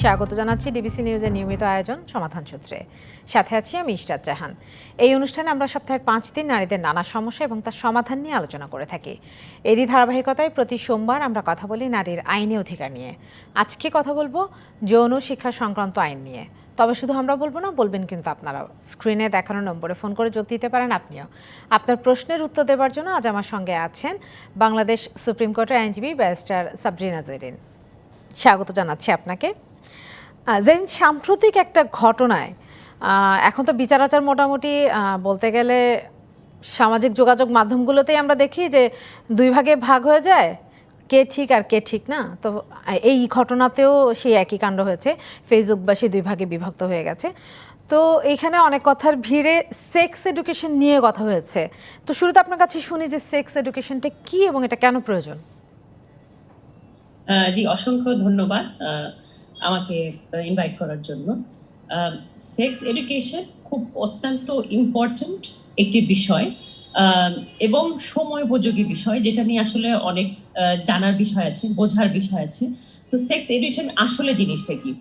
স্বাগত জানাচ্ছি ডিবিসি নিউজের নিয়মিত আয়োজন সমাধান সূত্রে। সাথে আছি আমি ইশরাত জাহান। এই অনুষ্ঠানে আমরা সপ্তাহের 5 দিন নারীদের নানা সমস্যা এবং তার সমাধান নিয়ে আলোচনা করে থাকি। এরই ধারাবাহিকতায় প্রতি সোমবার আমরা কথা বলি নারীর আইনি অধিকার নিয়ে। আজকে কথা বলবো যৌন শিক্ষা সংক্রান্ত আইন নিয়ে। তবে শুধু আমরা বলবো না, বলবেন কিন্তু আপনারাও। স্ক্রিনে দেখানো নম্বরে ফোন করে যোগ দিতে পারেন আপনিও। আপনার প্রশ্নের উত্তর দেওয়ার জন্য আজ আমার সঙ্গে আছেন বাংলাদেশ সুপ্রিম কোর্টের আইনজীবী ব্যারিস্টার সাবরিনা জেরিন। স্বাগত জানাচ্ছি আপনাকে। জেরিন, সাম্প্রতিক একটা ঘটনায় এখন তো বিচার আচার মোটামুটি বলতে গেলে সামাজিক যোগাযোগ মাধ্যমগুলোতেই আমরা দেখি যে দুই ভাগে ভাগ হয়ে যায়, কে ঠিক আর কে ঠিক না। তো এই ঘটনাতেও সেই একই কাণ্ড হয়েছে, ফেসবুকবাসী দুই ভাগে বিভক্ত হয়ে গেছে। তো এখানে অনেক কথার ভিড়ে সেক্স এডুকেশন নিয়ে কথা হয়েছে। তো শুরুতে আপনার কাছে শুনি যে সেক্স এডুকেশনটা কি এবং এটা কেন প্রয়োজন। জি, অসংখ্য ধন্যবাদ আমাকে ইনভাইট করার জন্য। সেক্স এডুকেশন খুব অত্যন্ত ইম্পর্ট্যান্ট একটি বিষয় এবং সময় উপযোগী বিষয়, যেটা নিয়ে আসলে অনেক জানার বিষয় আছে, বোঝার বিষয় আছে। তো সেক্স এডুকেশন আসলে জিনিসটা কি?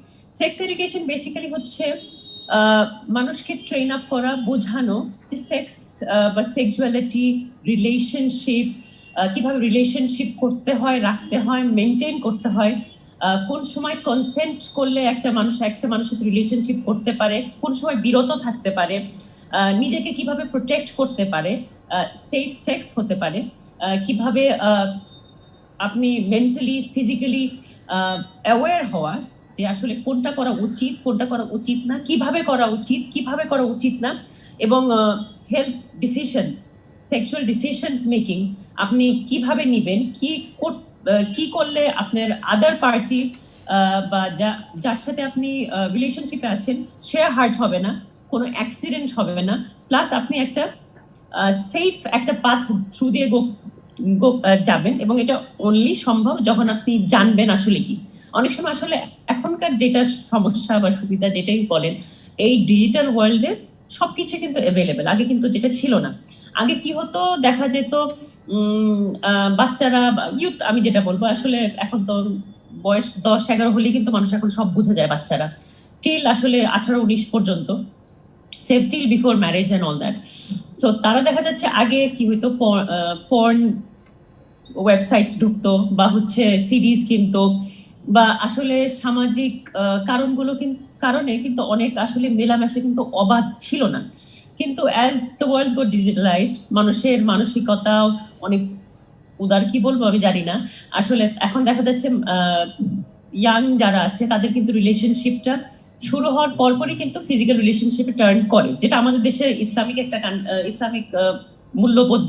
সেক্স এডুকেশন বেসিক্যালি হচ্ছে মানুষকে ট্রেন আপ করা, বোঝানো যে সেক্স বা সেক্সুয়ালিটি, রিলেশনশিপ, কিভাবে রিলেশনশিপ করতে হয়, রাখতে হয়, মেনটেন করতে হয়, কোন সময় কনসেন্ট করলে একটা মানুষের সাথে রিলেশনশিপ করতে পারে, কোন সময় বিরত থাকতে পারে, নিজেকে কিভাবে প্রোটেক্ট করতে পারে, সেফ সেক্স হতে পারে, কিভাবে আপনি মেন্টালি ফিজিক্যালি অ্যাওয়্যার হওয়া যে আসলে কোনটা করা উচিত, কোনটা করা উচিত না, কিভাবে করা উচিত, কিভাবে করা উচিত না, এবং health decisions, sexual decisions making আপনি কিভাবে নেবেন, কি করলে আপনার আদার পার্টি বা যার সাথে আপনি রিলেশনশিপে আছেন সে হার্ট হবে না, কোনো অ্যাক্সিডেন্ট হবে না, প্লাস আপনি একটা সেফ একটা পাথ থ্রু দিয়ে যাবেন। এবং এটা অনলি সম্ভব যখন আপনি জানবেন আসলে কি। অনেক সময় আসলে এখনকার যেটা সমস্যা বা সুবিধা যেটাই বলেন, এই ডিজিটাল ওয়ার্ল্ডে সবকিছু কিন্তু অ্যাভেলেবেল, আগে কিন্তু যেটা ছিল না। আগে কি হতো, দেখা যেত বাচ্চারা, ইউথ আমি যেটা বলবো, আসলে এখন তো বয়স 10-11 হলেই কিন্তু মানুষ এখন সব বুঝে যায়, বাচ্চারা টিল আসলে 18-19 পর্যন্ত, save till before marriage and all that. So তারা দেখা যাচ্ছে আগে কি হইতো, পর্ন ওয়েবসাইটস ঢুকতো বা হচ্ছে সিরিজ কিনতো, বা আসলে সামাজিক কারণগুলো কারণে কিন্তু অনেক আসলে মেলামেশা কিন্তু অবাধ ছিল না। কিন্তু as the world got digitalized, মানুষের মানসিকতাও অনেক উদার, কি বলবো আমি জানি না। আসলে এখন দেখা যাচ্ছে ইয়াং যারা আছে তাদের কিন্তু রিলেশনশিপটা শুরু হওয়ার পরপরই কিন্তু ফিজিক্যাল রিলেশনশিপে টার্ন করে, যেটা আমাদের দেশে ইসলামিক মূল্যবোধ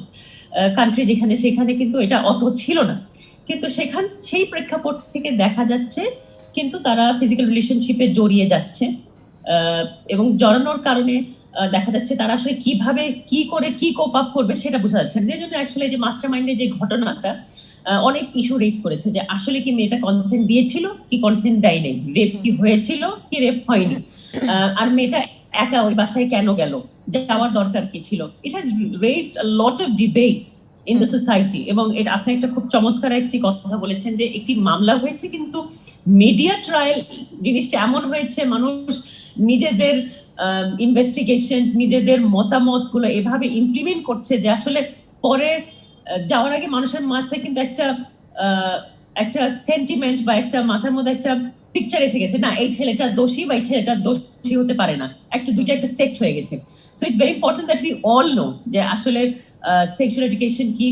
কান্ট্রি যেখানে, সেখানে কিন্তু এটা অত ছিল না। কিন্তু সেই প্রেক্ষাপট থেকে দেখা যাচ্ছে কিন্তু তারা ফিজিক্যাল রিলেশনশিপে জড়িয়ে যাচ্ছে, এবং জড়ানোর কারণে দেখা যাচ্ছে তারা আসলে কিভাবে কি করে কি কোপ আপ করবে সেটা বোঝা যাচ্ছে। এই জন্য অ্যাকচুয়ালি যে মাস্টার মাইন্ডের যে ঘটনাটা অনেক ইস্যু রেজ করেছে, যে আসলে কি মেয়েটা কনসেন্ট দিয়েছিল কি কনসেন্ট দেয় নাই, রেপ কি হয়েছিল কি রেপ হয়নি, আর মেয়েটা একা ওই বাসায় কেন গেল, যাওয়ার দরকার কি ছিল। It has raised a lot of debates in the society. এবং এটা আপনি একটা খুব চমৎকার একটি কথা বলেছেন, যে একটি মামলা হয়েছে কিন্তু মিডিয়া ট্রায়াল জিনিসটা এমন হয়েছে, মানুষ নিজেদের ইনভেস্টিগেশন, নিজেদের মতামত গুলো এভাবে ইমপ্লিমেন্ট করছে যে আসলে পরে যাওয়ার আগে মানুষের মাঝে কিন্তু একটা সেন্টিমেন্ট বা একটা মাথার মধ্যে একটা পিকচার এসে গেছে, না এই ছেলেটা দোষী বা এই ছেলেটা দোষী হতে পারে না, দুইটা একটা সেক্ট হয়ে গেছে। So it's very important that we all know যে আসলে সেক্সুয়াল এডুকেশন কি,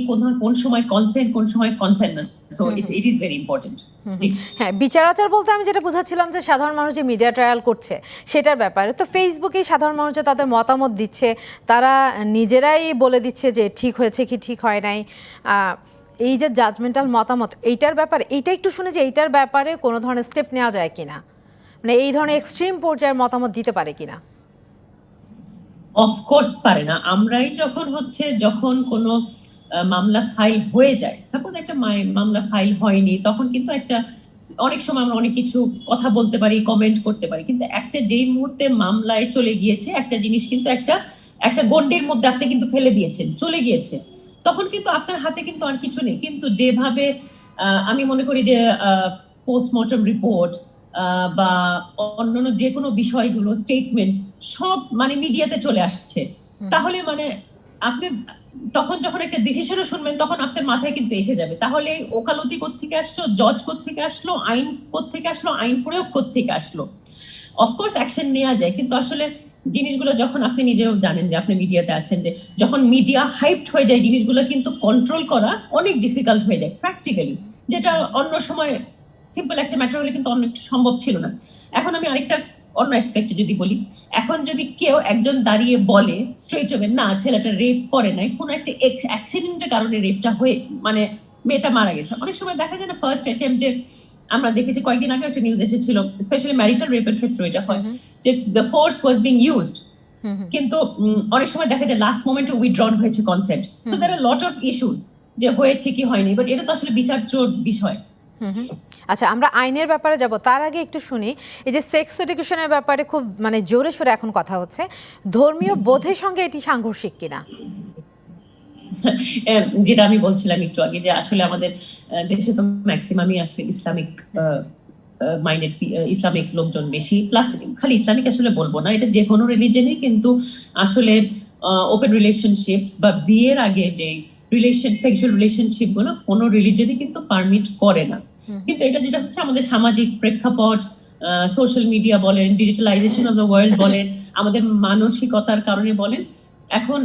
কোন সময় কনসেন্ট, কোন সময় কনসেন্ট না। So it is very important. হ্যাঁ, বিচার আচার বলতে আমি যেটা বুঝাচ্ছিলাম যে সাধারণ মানুষ যে মিডিয়া ট্রায়াল করছে সেটার ব্যাপারে। তো ফেসবুকে সাধারণ মানুষ যে তাদের মতামত দিচ্ছে, তারা নিজেরাই বলে দিচ্ছে যে ঠিক হয়েছে কি ঠিক হয় নাই, এই যে জাজমেন্টাল মতামত, এইটার ব্যাপারে এইটা একটু শুনে যে এইটার ব্যাপারে কোনো ধরনের স্টেপ নেওয়া যায় কিনা, মানে এই ধরনের এক্সট্রিম পর্যায়ের মতামত দিতে পারে কিনা। অফকোর্স পারে না। আমরাই যখন কোনো মামলা ফাইল হয়ে যায়, সাপোজ একটা মামলা ফাইল হয়নি, তখন কিন্তু অনেক সময় আমরা অনেক কিছু কথা বলতে পারি, কমেন্ট করতে পারি, কিন্তু যেই মুহূর্তে মামলায় চলে গিয়েছে একটা জিনিস, কিন্তু একটা গন্ডির মধ্যে আপনি কিন্তু ফেলে দিয়েছেন, চলে গিয়েছে, তখন কিন্তু আপনার হাতে কিন্তু আর কিছু নেই। কিন্তু যেভাবে আমি মনে করি যে পোস্টমর্টম রিপোর্ট, বা অন্যান্য যে কোনো বিষয়গুলো স্টেটমেন্টস সব মানে মিডিয়াতে চলে আসছে, তাহলে মানে আপনি তখন যখন একটা ডিসিশনও শুনবেন তখন আপনার মাথায় কিন্তু এসে যাবে তাহলে ওকালতি কোত্থেকে আসলো, জজ কোত্থেকে আসলো, আইন কোত্থেকে আসলো, আইন প্রয়োগ কোত্থেকে আসলো। অফকোর্স অ্যাকশন নেওয়া যায়, কিন্তু আসলে জিনিসগুলো যখন আপনি নিজেও জানেন যে আপনি মিডিয়াতে আছেন, যে যখন মিডিয়া হাইপড হয়ে যায় জিনিসগুলো কিন্তু কন্ট্রোল করা অনেক ডিফিকাল্ট হয়ে যায় প্র্যাকটিক্যালি, যেটা অন্য সময় সিম্পল একটা ম্যাটার হলে কিন্তু অনেক সম্ভব ছিল না। এখন আমি আরেকটা অন্য অ্যাসপেক্টে যদি বলি, এখন যদি কেউ একজন দাঁড়িয়ে বলে স্ট্রেট হবে না ছেলেটা রেপ করে নাই, কোনো একটা অ্যাক্সিডেন্টের কারণে রেপটা হয়ে মানে মেয়েটা মারা গেছে, অনেক সময় দেখা যায় না ফার্স্ট অ্যাটেম্পটে, আমরা দেখেছি কয়েকদিন আগে একটা নিউজ এসেছিল স্পেশালি ম্যারিটাল রেপের ক্ষেত্রে এটা হয় যে the force was being used, কিন্তু অনেক সময় দেখা যায় লাস্ট মোমেন্টে উইথড্রন হয়েছে consent. So there are lot of issues যে হয়েছে কি হয়নি, বাট এটা তো আসলে বিচার্য বিষয়। আচ্ছা, আমরা আইনের ব্যাপারে যাব, তার আগে একটু শুনি এই যে সেক্স এডুকেশনের ব্যাপারে খুব মানে জোরে সোরে এখন কথা হচ্ছে, ধর্মীয় বোধের সঙ্গে এটি সাংঘর্ষিক কিনা? যেটা আমি বলছিলাম একটু আগে যে আসলে আমাদের দেশে তো ম্যাক্সিমামই আসলে ইসলামিক মাইন্ডেড, ইসলামিক লোকজন বেশি, প্লাস খালি ইসলামিক আসলে বলবো না, এটা যে কোনো রিলিজনই কিন্তু আসলে ওপেন রিলেশনশিপস বা বিয়ের আগে যে সেক্সুয়াল রিলেশনশিপ গুলো কোনো রিলিজনই কিন্তু পারমিট করে না। কিন্তু এটা যেটা হচ্ছে আমাদের সামাজিক প্রেক্ষাপট, সোশ্যাল মিডিয়া বলেন, ডিজিটালাইজেশন অফ দ্য ওয়ার্ল্ড বলেন, আমাদের মানসিকতার কারণে বলেন, এখন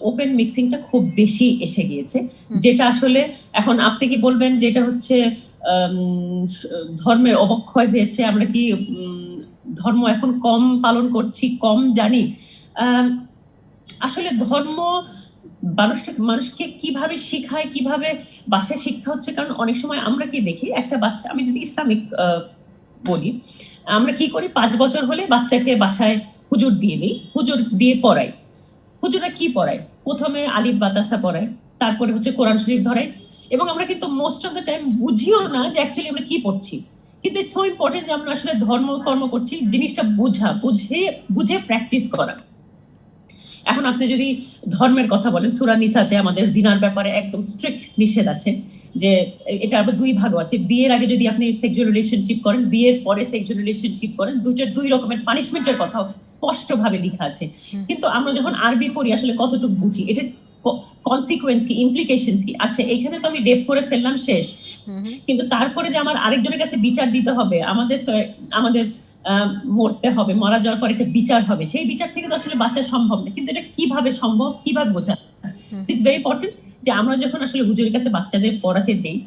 ওপেন মিক্সিংটা খুব বেশি এসে গিয়েছে, যেটা আসলে এখন আপনি কি বলবেন যেটা হচ্ছে ধর্মের অবক্ষয় হয়েছে, আমরা কি ধর্ম এখন কম পালন করছি, কম জানি? আসলে ধর্ম মানুষকে কিভাবে শিখায়, কিভাবে বাসায় শিক্ষা হচ্ছে, কারণ অনেক সময় আমরা কি দেখি একটা বাচ্চা, আমি যদি ইসলামিক বলি, আমরা কি করি 5 বছর হলে বাচ্চাকে বাসায় হুজুর দিয়ে দিই, হুজুর দিয়ে পড়াই। হুজুরা কি পড়ায়? প্রথমে আলিফ বাতাসা পড়ায়, তারপরে হচ্ছে কোরআন শরীফ ধরায়, এবং আমরা কিন্তু মোস্ট অফ দ্য টাইম বুঝিও না যে অ্যাকচুয়ালি আমরা কি পড়ছি। কিন্তু ইটস সো ইম্পর্টেন্ট যে আমরা আসলে ধর্ম কর্ম করছি, জিনিসটা বুঝে প্র্যাকটিস করা। এখন আপনি যদি ধর্মের কথা বলেন, সূরা নিসাতে আমাদের জিনার ব্যাপারে একদম স্ট্রিক্ট নিষেধ আছে, যে এটা আবার 2 ভাগও আছে। বিয়ের আগে যদি আপনি সেক্সুয়াল রিলেশনশিপ করেন, বিয়ের পরে সেক্সুয়াল রিলেশনশিপ করেন, দুইটার 2 রকমের পানিশমেন্টের কথাও স্পষ্টভাবে লেখা আছে। কিন্তু আমরা যখন আরবি পড়ি আসলে কতটুকু বুঝি, এটা কনসিকুয়েন্স কি, ইমপ্লিকেশনস কি? আচ্ছা, এখানে তো আমি রেপ করে ফেললাম, শেষ, কিন্তু তারপরে যে আমার আরেকজনের কাছে বিচার দিতে হবে, আমাদের মরতে হবে, মারা যাওয়ার পর একটা বিচার হবে, সেই বিচার থেকে তো আসলে বাঁচা সম্ভব না। কিন্তু এটা কিভাবে সম্ভব, কিভাবে বোঝা? ইটস ভেরি ইম্পর্টেন্ট যে আমরা যখন আসলে হুজুরের কাছে বাচ্চাদের পড়াতে দেই,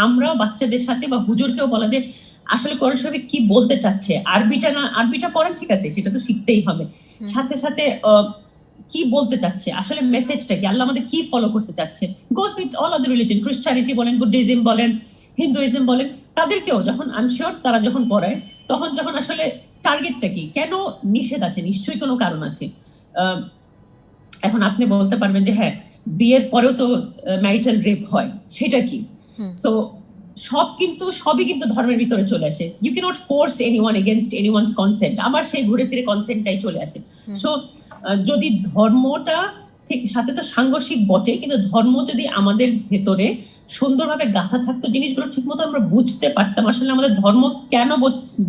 আমরা বাচ্চাদের সাথে বা হুজুরকেও বলা যে আসলে কোরআন শরীফে কি বলতে চাচ্ছে, আরবিটা পড়েন, ঠিক আছে, সেটা তো শিখতেই হবে, সাথে সাথে কি বলতে চাচ্ছে, আসলে মেসেজটা কি, আল্লাহ আমাদের কি ফলো করতে চাচ্ছে। Goes with all other religion, Christianity বলেন, বুদ্ধিজম বলেন, হিন্দুইজম বলেন, তাদেরকেও যখন আই এম শিওর তারা যখন পড়ায়, তখন যখন আসলে টার্গেটটা কি, কেন নিষেধ আছে, নিশ্চয়ই কোনো কারণ আছে। এখন আপনি বলতে পারবেন যে হ্যাঁ, বিয়ের পরেও তো ম্যারিটাল রেপ হয়, সেটা কি? সো সবই কিন্তু ধর্মের ভিতরে চলে আসে। You can't force anyone against anyone's consent, আবার সেই ঘুরে ফিরে কনসেন্টটাই চলে আসে। সো যদি ধর্মটা ঠিক সাথে তো সাংঘর্ষিক বটে, কিন্তু ধর্ম যদি আমাদের ভেতরে সুন্দরভাবে গাঁথা থাকতো, জিনিসগুলো ঠিক মতো আমরা বুঝতে পারতাম আসলে আমাদের ধর্ম কেন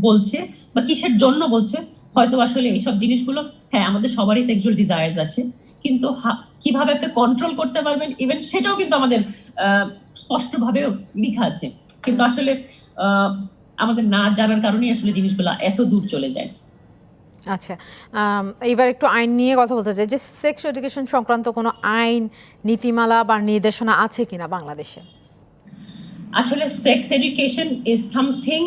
বলছে বা কিসের জন্য বলছে, হয়তো আসলে এইসব জিনিসগুলো, হ্যাঁ আমাদের সবারই সেক্সুয়াল ডিজায়ার্স আছে, কিন্তু কিভাবে আপনি কন্ট্রোল করতে পারবেন ইভেন সেটাও কিন্তু আমাদের স্পষ্টভাবে লেখা আছে, কিন্তু আসলে আমাদের না জানার কারণেই আসলে জিনিসগুলো এত দূর চলে যায়। আচ্ছা, এবার একটু আইন নিয়ে কথা বলতে চাই, যে সেক্স এডুকেশন সংক্রান্ত কোনো আইন, নীতিমালা বা নির্দেশনা আছে কিনা বাংলাদেশে? আসলে সেক্স এডুকেশন ইজ সামথিং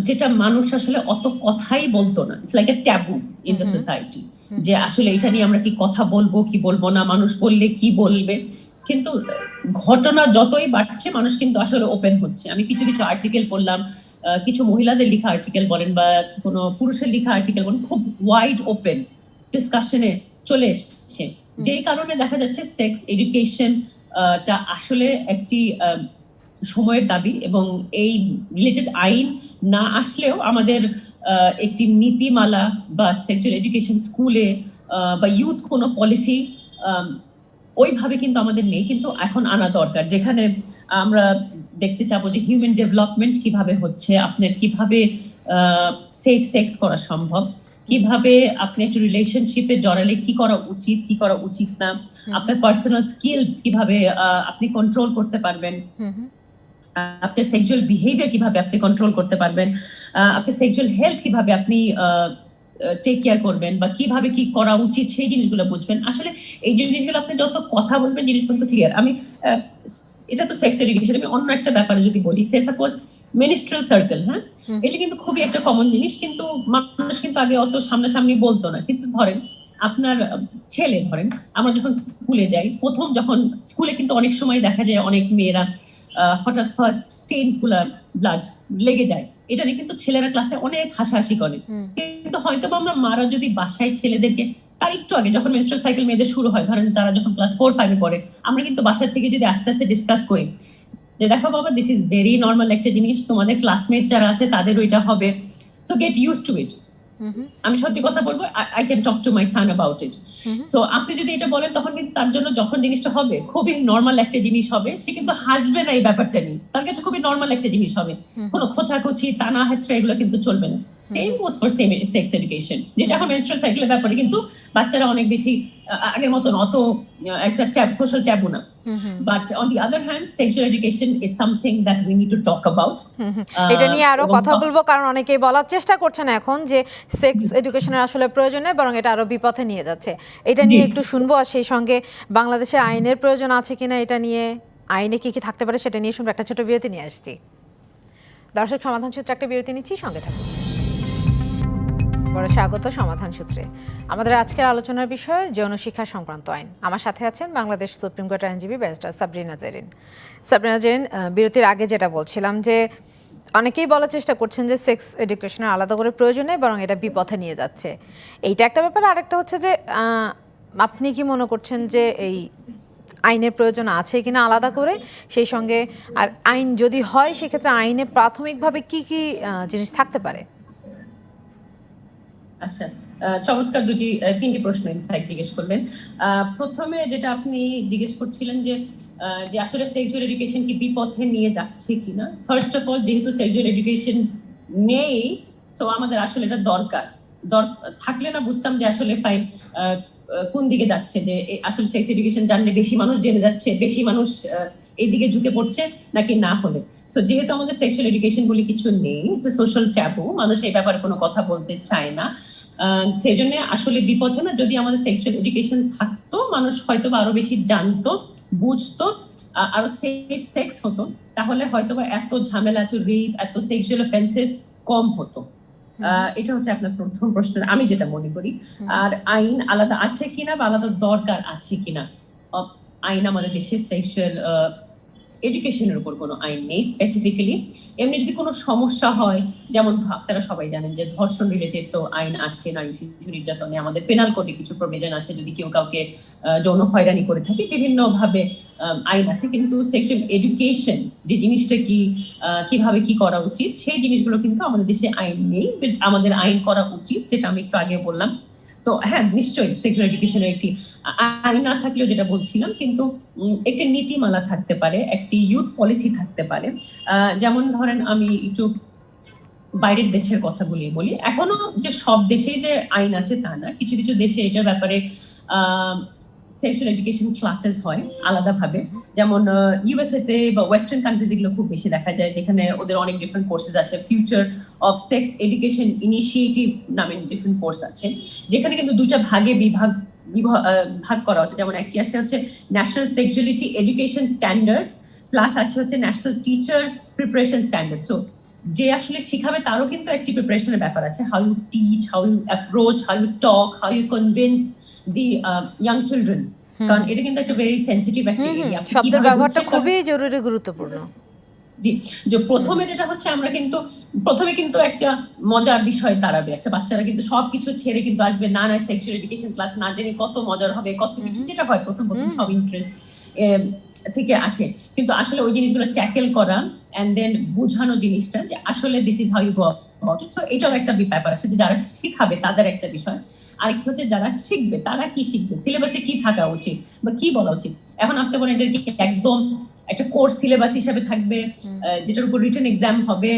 যেটা মানুষ আসলে অত কথাই বলতো না, it's like a taboo in the society, যে আসলে এটা নিয়ে আমরা কি কথা বলবো কি বলবো না, মানুষ বললে কি বলবে। কিন্তু ঘটনা যতই বাড়ছে মানুষ কিন্তু আসলে ওপেন হচ্ছে। আমি কিছু আর্টিকেল পড়লাম, কিছু মহিলাদের লেখা আর্টিকেল বলেন বা কোনো পুরুষের লেখা আর্টিকেল বলেন, খুব ওয়াইড ওপেন ডিসকাশনে চলে এসছে, যেই কারণে দেখা যাচ্ছে সেক্স এডুকেশন টা আসলে একটি সময়ের দাবি, এবং এই রিলেটেড আইন না আসলেও আমাদের একটি নীতিমালা বা সেক্সুয়াল এডুকেশন স্কুলে বা ইউথ কোনো পলিসি ওইভাবে কিন্তু আমাদের নেই, কিন্তু এখন আনা দরকার, যেখানে আমরা দেখতে চাবো যে হিউম্যান ডেভেলপমেন্ট কিভাবে হচ্ছে, আপনার কিভাবে সেফ সেক্স করা সম্ভব, কিভাবে আপনি একটা রিলেশনশিপে জড়ালে কি করা উচিত কি করা উচিত না, আপনার পার্সোনাল স্কিলস কিভাবে আপনি কন্ট্রোল করতে পারবেন, আপনার সেক্সুয়াল বিহেভিয়ার কিভাবে আপনি কন্ট্রোল করতে পারবেন, আপনার সেক্সুয়াল হেলথ কিভাবে আপনি টেক কেয়ার করবেন বা কিভাবে কি করা উচিত সেই জিনিসগুলো বুঝবেন। আসলে এই জিনিসগুলো আপনি যত কথা বলবেন জিনিসগুলো তো ক্লিয়ার। আমি এটা তো সেক্স এডুকেশন, আমি অন্য একটা ব্যাপারে যদি বলি, সে সাপোজ মেনস্ট্রুয়াল সার্কেল, হ্যাঁ, এটা কিন্তু খুবই একটা কমন জিনিস, কিন্তু মানুষ কিন্তু আগে অত সামনাসামনি বলতো না। কিন্তু ধরেন আপনার ছেলে, ধরেন আমরা যখন স্কুলে যাই, প্রথম যখন স্কুলে কিন্তু অনেক সময় দেখা যায় অনেক মেয়েরা হঠাৎ ফার্স্ট স্টেইনস গুলা ব্লাড লেগে যায়, এটা নিয়ে কিন্তু ছেলেরা ক্লাসে অনেক হাসাহাসি করে। কিন্তু হয়তো আমরা মারা যদি বাসায় ছেলেদেরকে তার একটু আগে যখন মেনস্ট্রুয়াল সাইকেল মেয়েদের শুরু হয়, ধরেন তারা যখন ক্লাস 4-5 এ পড়ে, আমরা কিন্তু বাসা থেকে যদি আস্তে আস্তে ডিসকাস করি যে দেখো বাবা, দিস ইজ ভেরি নর্মাল একটা জিনিস, তোমাদের ক্লাসমেটস যারা আছে তাদের ওইটা হবে, so get use to it. আমি সত্যি কথা বলবো, I can talk to my son about it. So আপনি যদি এটা বলেন, তখন কিন্তু তার জন্য যখন জিনিসটা হবে খুবই নর্মাল একটা জিনিস হবে, সে কিন্তু হাসবে না এই ব্যাপারটা নিয়ে, তার কাছে খুবই নর্মাল একটা জিনিস হবে, কোনো খোঁচাখুচি টানা হেঁচড়া এগুলো কিন্তু চলবে না। Same was for sex education, যেটা এখন মেনস্ট্রুয়াল সাইকেলের ব্যাপারে কিন্তু বাচ্চারা অনেক বেশি আগের মতন অত একটা সোশ্যাল ট্যাবু না। But on the other hand, sexual education is something that we need to talk about. এটা নিয়ে আরো কথা বলবো, কারণ অনেকেই বলার চেষ্টা করছেন এখন যে সেক্স এডুকেশনের আসলে প্রয়োজন নেই, বরং এটা আরো বিপথে নিয়ে যাচ্ছে। এটা নিয়ে একটু শুনবো, আর সেই সঙ্গে বাংলাদেশে আইনের প্রয়োজন আছে কিনা, এটা নিয়ে আইনে কি কি থাকতে পারে সেটা নিয়ে শুনবো। একটা ছোট বিরতি নিয়ে আসছি দর্শক, সমাধান সূত্রে একটা বিরতি নিচ্ছি, সঙ্গে থাকুন। বড় স্বাগত সমাধান সূত্রে। আমাদের আজকের আলোচনার বিষয় যৌন শিক্ষা সংক্রান্ত আইন। আমার সাথে আছেন বাংলাদেশ সুপ্রিম কোর্ট আইনজীবী ব্যারিস্টার সাবরিনা জেরিন। সাবরিনা জেরিন, বিরতির আগে যেটা বলছিলাম যে অনেকেই বলার চেষ্টা করছেন যে সেক্স এডুকেশনের আলাদা করে প্রয়োজন নেই, বরং এটা বিপথে নিয়ে যাচ্ছে, এইটা একটা ব্যাপার। আরেকটা হচ্ছে যে আপনি কি মনে করছেন যে এই আইনের প্রয়োজন আছে কিনা আলাদা করে, সেই সঙ্গে আর আইন যদি হয় সেক্ষেত্রে আইনে প্রাথমিকভাবে কি কি জিনিস থাকতে পারে? আচ্ছা, চমৎকার তিনটি প্রশ্ন ইনফ্যাক্ট জিজ্ঞেস করলেন। প্রথমে যেটা আপনি জিজ্ঞেস করছিলেন যে আসলে সেক্সুয়াল এডুকেশন কি বিপথে নিয়ে যাচ্ছে কিনা। ফার্স্ট অফ অল, যেহেতু সেক্সুয়াল এডুকেশন নেই, সো আমাদের আসলে এটা দরকার থাকলে না বুঝতাম যে আসলে ফাইন কোন দিকে যাচ্ছে, যে আসলে সেক্স এডুকেশন জানলে বেশি মানুষ জেনে যাচ্ছে, বেশি মানুষ এই দিকে ঝুঁকে পড়ছে নাকি না হলে। সো যেহেতু আমাদের সেক্সুয়াল এডুকেশন বলে কিছু নেই, যে সোশ্যাল ট্যাবু, মানুষ এই ব্যাপারে কোনো কথা বলতে চায় না, সেই জন্য আসলে বিপদে না। যদি আমাদের সেক্সুয়াল এডুকেশন থাকতো, মানুষ হয়তো আরো বেশি জানতো, বুঝতো, আরো সেফ সেক্স হতো, তাহলে হয়তো এত ঝামেলা, এত রেপ, এত সেক্সুয়াল অফেন্সেস কম হতো। এটা হচ্ছে আপনার প্রথম প্রশ্ন, আমি যেটা মনে করি। আর আইন আলাদা আছে কিনা বা আলাদা দরকার আছে কিনা, আইন আমাদের দেশে সেক্সুয়াল এডুকেশনের উপর কোনো আইন নেই স্পেসিফিক্যালি। এমনি যদি কোনো সমস্যা হয়, যেমন আপনারা সবাই জানেন যে ধর্ষণ রিলেটেড তো আইন আছে, নারী শিশু নির্যাতনে আমাদের পেনাল কোডে কিছু প্রভিশন আছে, যদি কেউ কাউকে যৌন হয়রানি করে থাকে, বিভিন্ন ভাবে আইন আছে। কিন্তু সেক্সুয়াল এডুকেশন যে জিনিসটা কিভাবে কি করা উচিত, সেই জিনিসগুলো কিন্তু আমাদের দেশে আইন নেই। আমাদের আইন করা উচিত, যেটা আমি একটু আগে বললাম। তো হ্যাঁ, নিশ্চয়ই সেক্সুয়াল এডুকেশনের একটি আইন না থাকলেও, যেটা বলছিলাম, কিন্তু একটি নীতিমালা থাকতে পারে, একটি ইউথ পলিসি থাকতে পারে। যেমন ধরেন, আমি একটু বাইরের দেশের কথাগুলি বলি। এখনো যে সব দেশেই যে আইন আছে তা না, কিছু কিছু দেশে এটার ব্যাপারে সেক্সুয়াল এডুকেশন ক্লাসেস হয় আলাদাভাবে। যেমন ইউএসএ তে বা ওয়েস্টার্ন কান্ট্রিজ এগুলো খুব বেশি দেখা যায়, যেখানে ওদের অনেক ডিফারেন্ট কোর্সেস আছে। Future of sex education initiative নামে ডিফারেন্ট কোর্স আছে, যেখানে কিন্তু দুইটা ভাগে ভাগ করা হচ্ছে। যেমন একটি আছে হচ্ছে national sexuality education standards, plus আছে হচ্ছে national teacher preparation standard. So যে আসলে শিখাবে তারও কিন্তু একটি প্রিপারেশনের ব্যাপার আছে, how you teach, how you approach, how you talk, how you convince the young children. কারণ এটা কিন্তু একটা ভেরি সেনসিটিভ একটা এরিয়া, শব্দের ব্যবহারটা খুবই জরুরি, গুরুত্বপূর্ণ। জি, যে প্রথমে যেটা হচ্ছে, আমরা কিন্তু প্রথমে কিন্তু একটা মজার বিষয় দাঁড়াবে, একটা বাচ্চারা কিন্তু সবকিছু ছেড়ে কিন্তু আসবে, না না সেক্সুয়াল এডুকেশন ক্লাস না জেনে কত মজার হবে, কত কিছু, যেটা হয় প্রথম সব ইন্টারেস্ট থেকে আসে। কিন্তু আসলে ওই জিনিসগুলো ট্যাকেল করা এন্ড দেন বোঝানো জিনিসটা যে আসলে this is how you go about it. So এটাও একটা ব্যাপার আছে, যে যারা শিখাবে তাদের একটা বিষয়। আরেকটা হচ্ছে যারা শিখবে তারা কি শিখবে, সিলেবাসে কি থাকা উচিত বা কি বলা উচিত। এখন আপনি বলেন এটা কি একদম একটা কোর্স সিলেবাস হিসেবে থাকবে, যেটার উপর রিটেন এক্সাম হবে,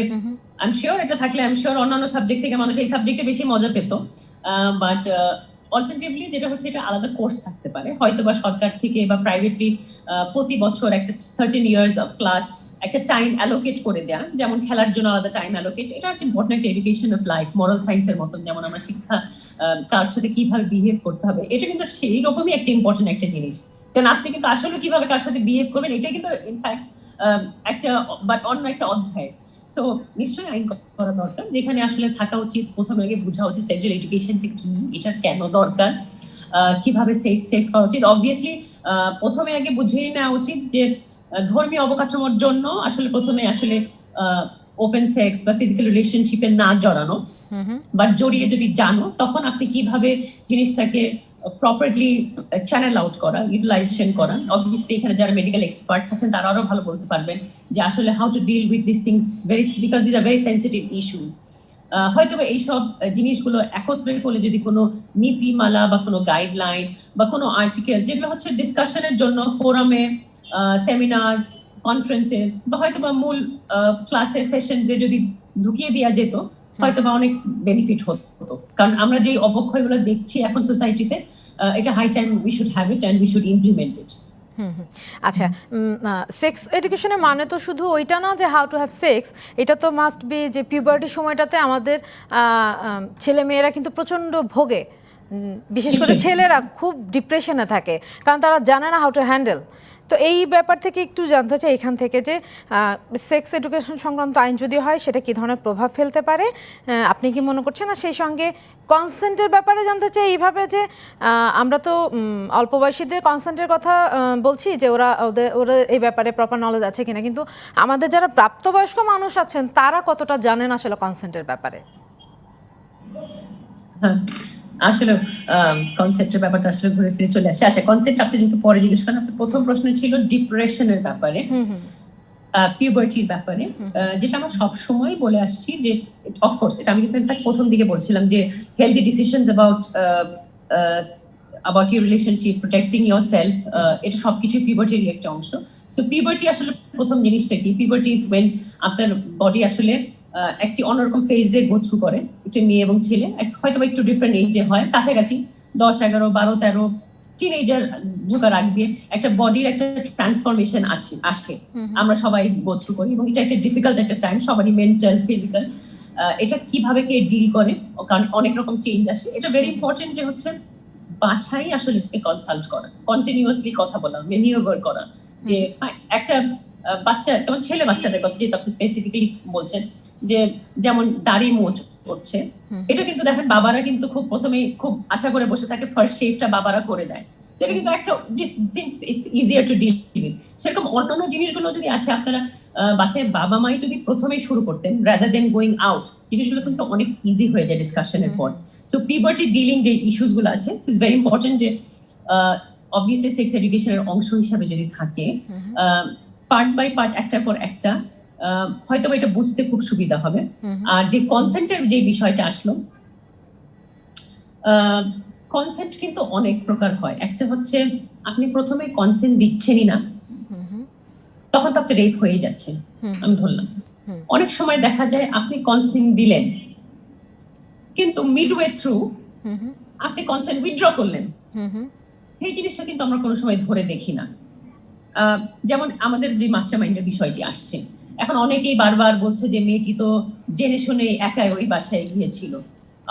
আই এম শিওর এটা থাকলে আই এম শিওর অন্যান্য সাবজেক্ট থেকে মানুষ এই সাবজেক্টে বেশি মজা পেত, বাট অল্টারনেটিভলি যেটা হচ্ছে এটা আলাদা কোর্স থাকতে পারে, হয়তো বা সরকার থেকে বা প্রাইভেটলি প্রতি বছর একটা সার্টেন ইয়ার্স অফ ক্লাস একটা টাইম অ্যালোকেট করে দেয়া, যেমন খেলার জন্য আলাদা টাইম অ্যালোকেট, এটা একটা ইম্পর্টেন্ট একটা এডুকেশন অফ লাইফ, মরাল সায়েন্সের মতন, যেমন আমরা শিক্ষা তার সাথে কিভাবে বিহেভ করতে হবে, এটা কিন্তু সেই রকমই একটা ইম্পর্টেন্ট একটা জিনিস। কারণ আপনি কিন্তু আসলে কিভাবে কার সাথে বিহেভ করবেন এটা কিন্তু ইনফ্যাক্ট একটা বাট অন্য একটা অধ্যায়। সো নিশ্চয়ই আইন করা দরকার, যেখানে আসলে থাকা উচিত প্রথমে আগে বোঝা উচিত সেক্সুয়াল এডুকেশনটা কি, এটা কেন দরকার, কিভাবে সেক্স করা উচিত। অবভিয়াসলি প্রথমে আগে বুঝিয়ে নেওয়া উচিত যে ধর্মীয় অবকাঠামোর জন্য আসলে প্রথমে আসলে ওপেন সেক্স বা ফিজিক্যাল রিলেশনশিপে না জড়ানো, বাট জড়িয়ে যদি জানো তখন আপনি কিভাবে জিনিসটাকে প্রপারলি চ্যানেল আউট করা, ইউটিলাইজেশন করা। অবভিয়াসলি এখানে যারা মেডিকেল এক্সপার্টস আছেন তারা আরো ভালো বলতে পারবেন যে আসলে how to deal with this things because this are very sensitive issues. হয়তো এইসব জিনিসগুলো একত্রে করলে যদি কোনো নীতিমালা বা কোনো গাইডলাইন বা কোনো আর্টিকেল যেগুলো হচ্ছে ডিসকাশনের জন্য ফোরামে, সেমিনার্স, কনফারেন্সেস বা হয়তো বা মূল ক্লাসের সেশন যে যদি ঢুকিয়ে দেওয়া যেত হয়তো বা অনেক বেনিফিট হতো। কারণ আমরা যে অবক্ষয়গুলো দেখছি এখন সোসাইটিতে, এটা high time we should have it and we should implement it. আচ্ছা, সেক্স এডুকেশনের মানে তো শুধু ওইটা না যে হাউ টু হ্যাভ সেক্স, এটা তো মাস্ট বি যে পিউবার্টি সময়টাতে আমাদের ছেলে মেয়েরা কিন্তু প্রচণ্ড ভোগে, বিশেষ করে ছেলেরা খুব ডিপ্রেশনে থাকে কারণ তারা জানে না হাউ টু হ্যান্ডেল। তো এই ব্যাপার থেকে একটু জানতে চাই এখান থেকে যে সেক্স এডুকেশন সংক্রান্ত আইন যদি হয় সেটা কী ধরনের প্রভাব ফেলতে পারে, আপনি কি মনে করছেন? আর সেই সঙ্গে কনসেন্টের ব্যাপারে জানতে চাই এইভাবে যে আমরা তো অল্প বয়সীদের কনসেন্টের কথা বলছি যে ওরা এই ব্যাপারে প্রপার নলেজ আছে কিনা, কিন্তু আমাদের যারা প্রাপ্তবয়স্ক মানুষ আছেন তারা কতটা জানেন আসলে কনসেন্টের ব্যাপারে? আসলে কনসেপ্টের ব্যাপারটা আসলে ঘুরে ফিরে চলে আসে। আচ্ছা, কনসেপ্ট আপনি যেহেতু পরে জিজ্ঞেস করেন, আপনার প্রথম প্রশ্ন ছিল ডিপ্রেশনের ব্যাপারে, পিউবার্টির ব্যাপারে, যেটা আমরা সবসময় বলে আসছি যে অফকোর্স এটা আমি কিন্তু ইনফ্যাক্ট প্রথম দিকে বলছিলাম যে healthy decisions about your relationship, protecting your self, এটা সবকিছু পিউবার্টির একটা অংশ। সো পিউবার্টি আসলে প্রথম জিনিসটা কি, পিউবার্টি ইজ ওয়েন আপনার বডি আসলে একটি অন্যরকম ফেজে গো থ্রু করে, একটা মেয়ে এবং ছেলে হয়তো একটু ডিফারেন্ট এজে হয়, কাছাকাছি 10, 11, 12, 13 টিনেজার ঢোকার আগ দিয়ে একটা বডির একটা ট্রান্সফরমেশন আসে, আমরা সবাই গো থ্রু করি এবং এটা একটা ডিফিকাল্ট একটা টাইম সবারই, মেন্টাল, ফিজিক্যাল। এটা কিভাবে কে ডিল করে, কারণ অনেক রকম চেঞ্জ আসে। এটা ভেরি ইম্পর্টেন্ট যে হচ্ছে বাসায় আসলে এটাকে কনসাল্ট করা, কন্টিনিউয়াসলি কথা বলা, ম্যানিউভার করা, যে একটা বাচ্চা, যেমন ছেলে বাচ্চাদের কথা যেহেতু আপনি স্পেসিফিক্যালি বলছেন, যে যেমন দাড়ি মোচ করছে, এটা কিন্তু দেখেন বাবারা কিন্তু খুব প্রথমেই খুব আশা করে বসে থাকে ফার্স্ট শেভটা বাবারা করে দেয়, সেটা কিন্তু একটা it's easier to deal with. সেরকম অন্যান্য জিনিসগুলো যদি আছে আপনারা বাসায় বাবা মাই যদি প্রথমেই শুরু করতেন রাদার দেন গোয়িং আউট, জিনিসগুলো কিন্তু অনেক ইজি হয়ে যায় ডিসকাশনের পর। সো পিউবার্টি ডিলিং যে ইস্যুস গুলো আছে ইটস ভেরি ইম্পর্টেন্ট যে অবভিয়াসলি সেক্স এডুকেশনের অংশ হিসাবে যদি থাকে, পার্ট বাই পার্ট একটার পর একটা, হয়তো এটা বুঝতে খুব সুবিধা হবে। আর যে কনসেন্টের যে বিষয়টা আসলো, কনসেন্ট কিন্তু অনেক প্রকার হয়। একটা হচ্ছে আপনি প্রথমে কনসেন্ট দিচ্ছেনই না, তখন তো আপনি রেপ হয়ে যাচ্ছে, আমি ধরলাম। অনেক সময় দেখা যায় আপনি কনসেন্ট দিলেন কিন্তু মিডওয়ে থ্রু আপনি কনসেন্ট উইথড্র করলেন, এই জিনিসটা কিন্তু আমরা কোনো সময় ধরে দেখি না। যেমন আমাদের যে মাস্টারমাইন্ডের বিষয়টি আসছে, এখন অনেকেই বারবার বলছে যে মেয়েটি তো জেনে শুনে একাই ওই বাসায় গিয়েছিল,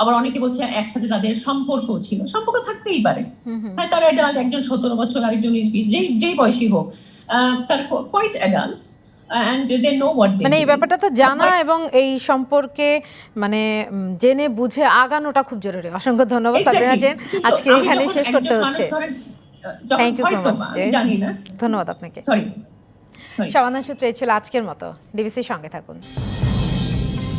আবার অনেকে বলছে একসাথে তাদের সম্পর্ক ছিল, সম্পর্ক থাকতেই পারে, হ্যাঁ তারা অ্যাডাল্ট, একজন 17 বছর আরেকজন 20, যেই বয়সী হোক, তারা quite adults and they know what they মানে do. এই ব্যাপারটা তো জানা এবং এই সম্পর্কে মানে জেনে বুঝে আগানোটা খুব জরুরি। অসংখ্য ধন্যবাদ সাবরিনা জেন, আজকে এখানে শেষ করতে হচ্ছে। থ্যাংক ইউ সো মাচ, জানি না, ধন্যবাদ আপনাকে। সরি সমাধান সূত্রে ছিল আজকের মতো, ডিবিসির সঙ্গে থাকুন।